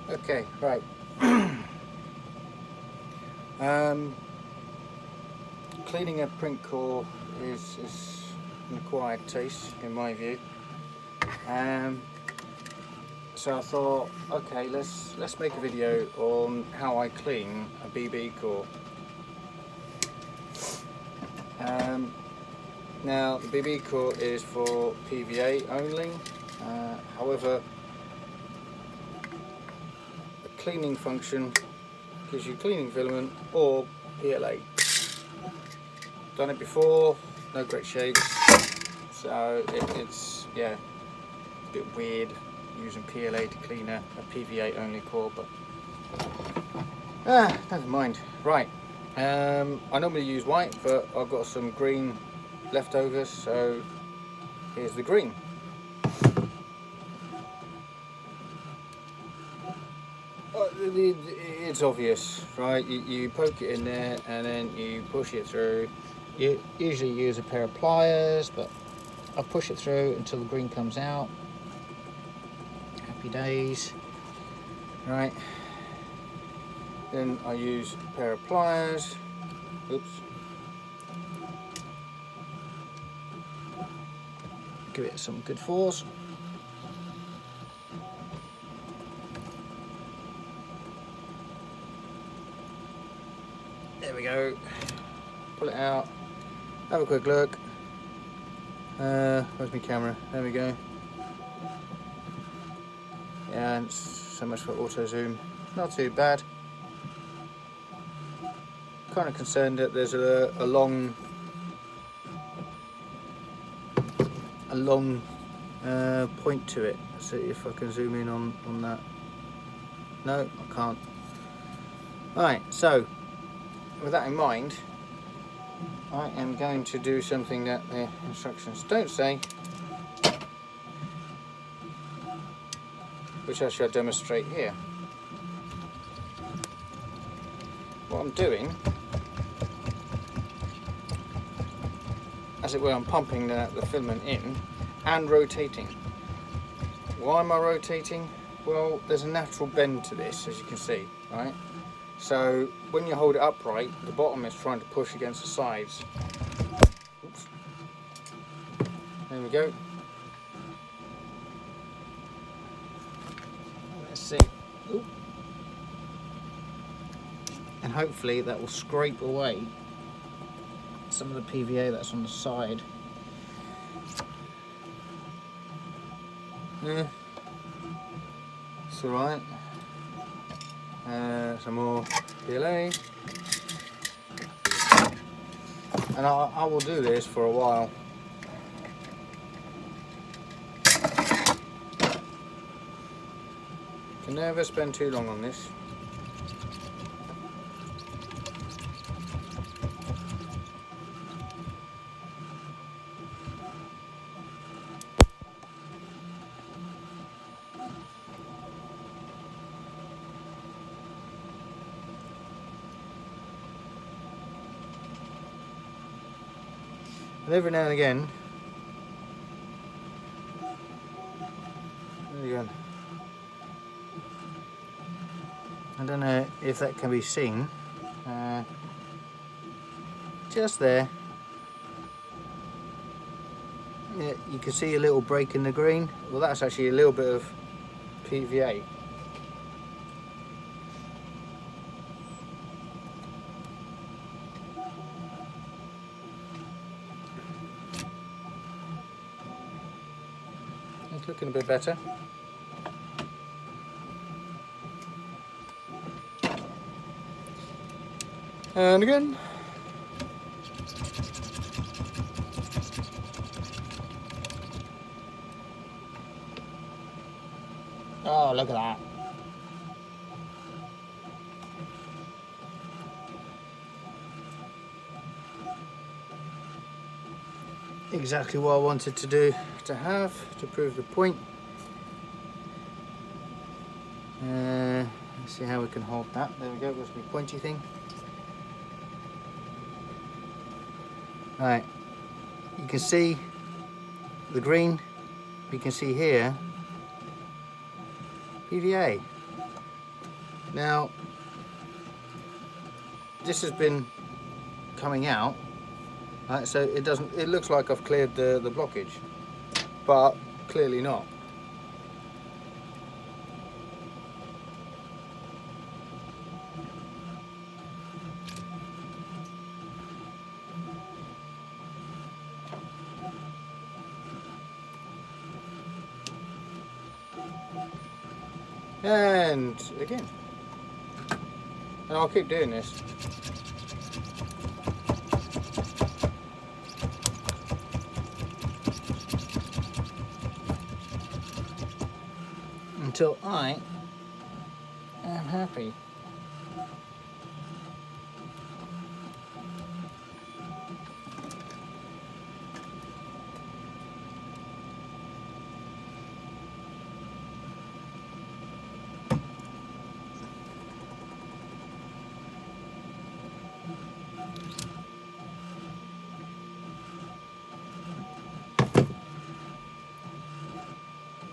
Okay, right. Cleaning a Printcore is an acquired taste in my view. So I thought, okay, let's make a video on how I clean a BB core. Now the BB core is for PVA only. However, the cleaning function gives you cleaning filament or PLA. Done it before, no great shakes. So it's yeah, a bit weird using PLA to clean a PVA only core, but never mind. Right, I normally use white, but I've got some green leftovers, so here's the green. It's obvious, right? You poke it in there and then you push it through. You usually use a pair of pliers, but I push it through until the green comes out. Happy days, right? Then I use a pair of pliers. Oops. Give it some good force. There we go. Pull it out. Have a quick look. Where's my camera? There we go. Yeah, and so much for auto zoom. Not too bad. Kind of concerned that there's a long point to it. Let's see if I can zoom in on that. No, I can't. Alright, so with that in mind, I am going to do something that the instructions don't say, which I shall demonstrate here. What I'm doing, as it were, I'm pumping the filament in and rotating. Why am I rotating? Well, there's a natural bend to this, as you can see, right? So when you hold it upright, the bottom is trying to push against the sides. Oops. There we go. Let's see. Ooh. And hopefully that will scrape away some of the PVA that's on the side. Yeah, it's alright. Some more PLA. And I will do this for a while. Can never spend too long on this. And every now and again, there you go. I don't know if that can be seen, just there. Yeah, you can see a little break in the green. Well, that's actually a little bit of PVA. It's looking a bit better. And again. Oh, look at that. Exactly what I wanted to prove the point. Let's see how we can hold that. There we go, there's my pointy thing. Right, you can see the green, you can see here PVA. Now this has been coming out, right, so it looks like I've cleared the blockage, but clearly not. And again, and I'll keep doing this until I am happy.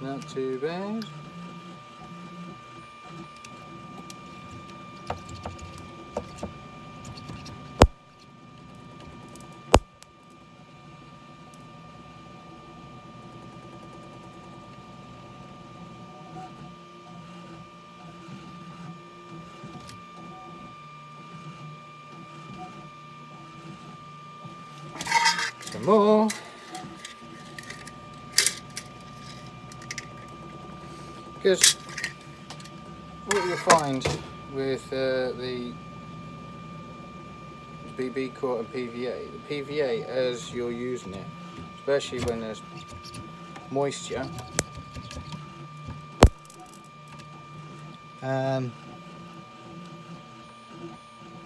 Not too bad. Some more. Because what you'll find with the BB core and PVA, the PVA as you're using it, especially when there's moisture,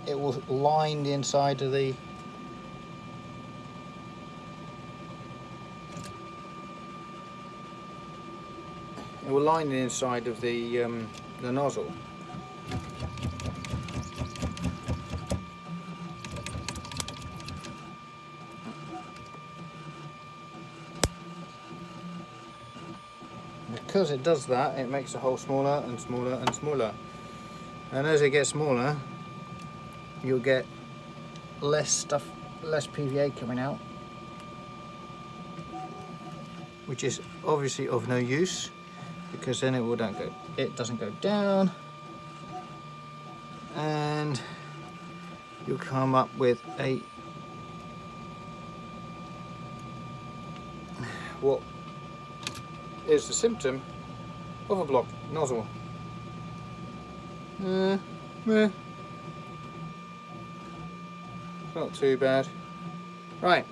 it will line the inside of the the nozzle. Because it does that, it makes the hole smaller and smaller and smaller. And as it gets smaller, you'll get less PVA coming out, which is obviously of no use, because then it doesn't go down, and you'll come up with what is the symptom of a blocked nozzle. Not too bad. Right,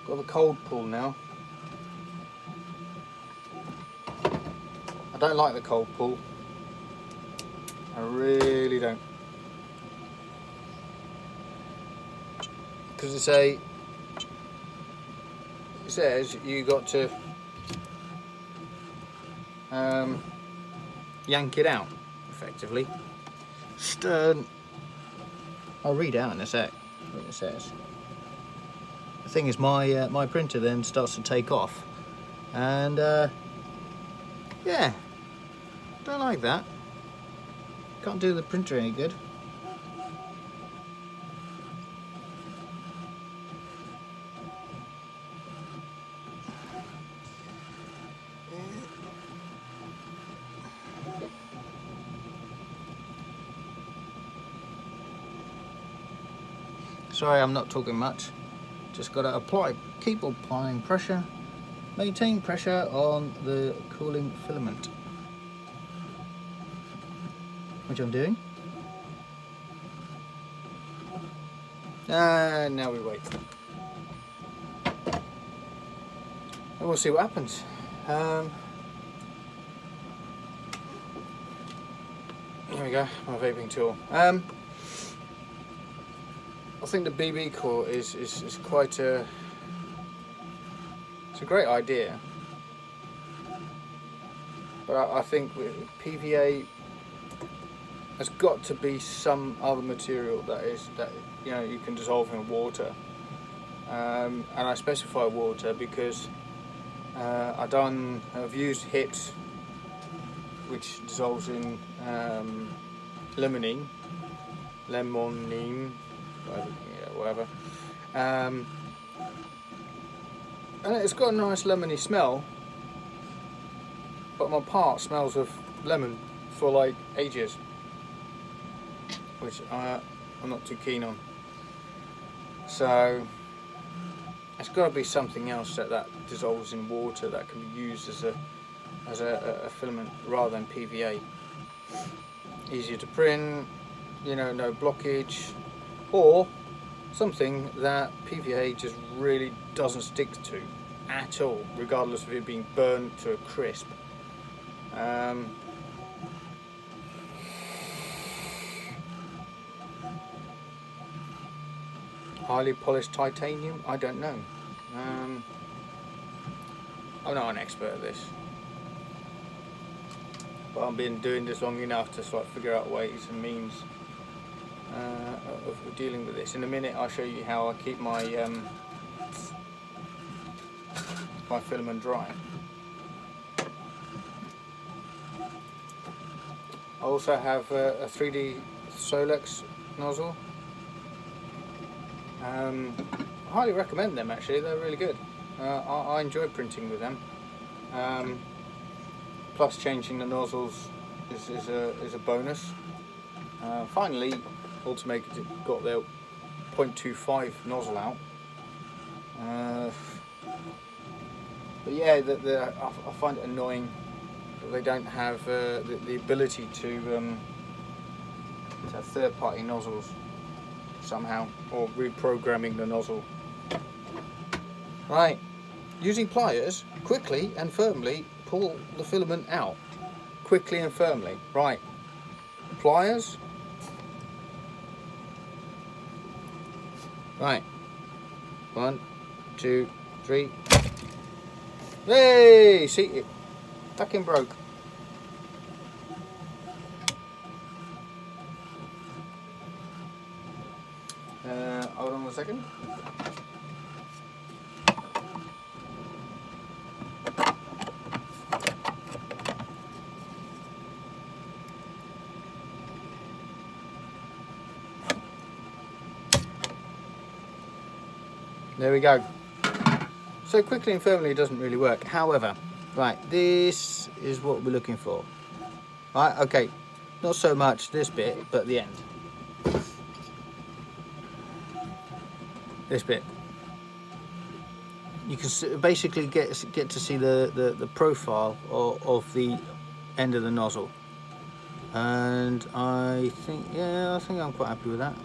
got the cold pull now. I don't like the cold pull. I really don't. Because it says you got to yank it out effectively. Stern. I'll read out in a sec what it says. The thing is, my printer then starts to take off, and yeah, don't like that. Can't do the printer any good. Sorry, I'm not talking much. Just got to keep applying pressure, maintain pressure on the cooling filament, which I'm doing. And now we wait. And we'll see what happens. Here we go, my vaping tool. I think the BB core is quite it's a great idea, but I think with PVA has got to be some other material that you can dissolve in water, and I specify water because I've used HIPs which dissolves in limonene, whatever. And it's got a nice lemony smell, but my part smells of lemon for like ages, which I'm not too keen on. So it's got to be something else that dissolves in water that can be used as a filament rather than PVA. Easier to print, you know, no blockage, or something that PVA just really doesn't stick to at all, regardless of it being burnt to a crisp. Highly polished titanium? I don't know. I'm not an expert at this, but I've been doing this long enough to sort of figure out ways and means of dealing with this. In a minute I'll show you how I keep my my filament dry. I also have a 3D Solex nozzle. I highly recommend them actually, they're really good. I enjoy printing with them. Plus changing the nozzles is a bonus. Finally Ultimaker got their 0.25 nozzle out. But yeah, I find it annoying that they don't have the ability to have third-party nozzles somehow, or reprogramming the nozzle. Right, using pliers, quickly and firmly pull the filament out. Quickly and firmly. Right, pliers. Right, 1, 2, 3. Hey, see, it fucking broke. Hold on a second. There we go. So quickly and firmly doesn't really work. However, right, this is what we're looking for. Right, okay, not so much this bit, but the end. This bit. You can basically get to see the profile of the end of the nozzle. And I think I'm quite happy with that.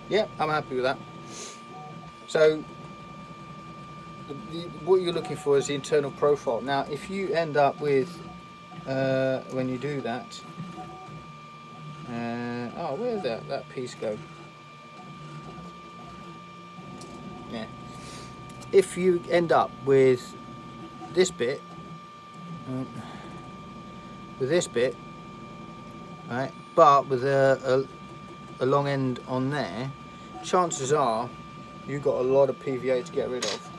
Yeah, I'm happy with that. So what you're looking for is the internal profile. Now if you end up with when you do that, oh, where did that piece go? Yeah, if you end up with this bit, right, but with a long end on there, chances are you've got a lot of PVA to get rid of,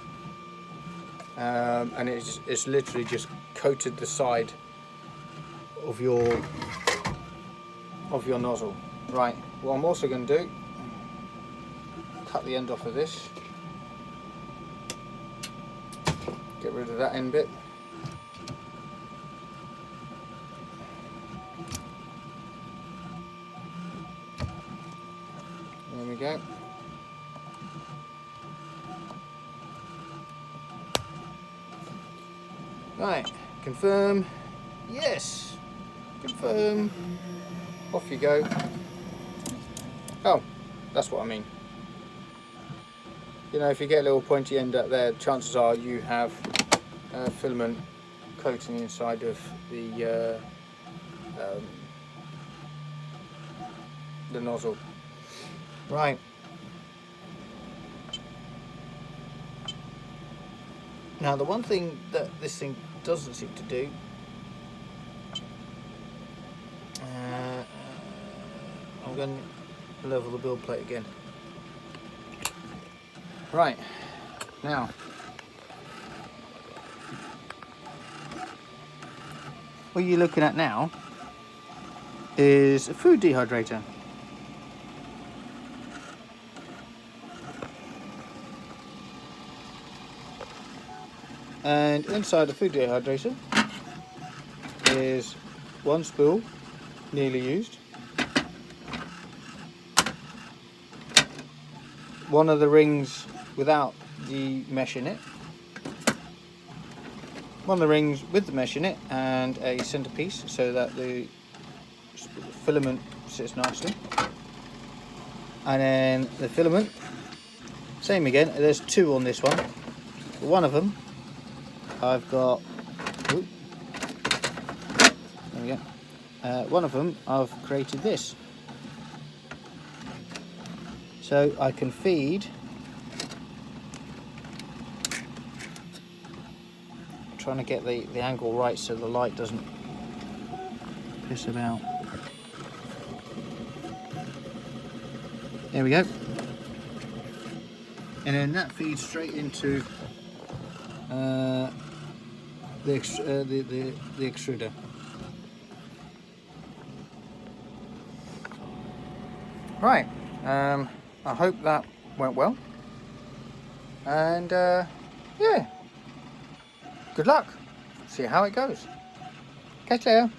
and it's literally just coated the side of your nozzle. Right, what I'm also going to do, cut the end off of this, get rid of that end bit. There we go. Right, confirm, yes, confirm, off you go. Oh, that's what I mean. You know, if you get a little pointy end up there, chances are you have filament coating inside of the nozzle. Right. Now the one thing that this thing doesn't seem to do, I'm going to level the build plate again. Right, now what you're looking at now is a food dehydrator. And inside the food dehydrator is one spool, nearly used. One of the rings without the mesh in it. One of the rings with the mesh in it, and a centerpiece so that the filament sits nicely. And then the filament, same again, there's two on this one. One of them I've got, there we go. One of them I've created this, so I can feed. I'm trying to get the angle right so the light doesn't piss about. There we go. And then that feeds straight into the extruder. Right, I hope that went well, and yeah, good luck, see how it goes. Catch you later.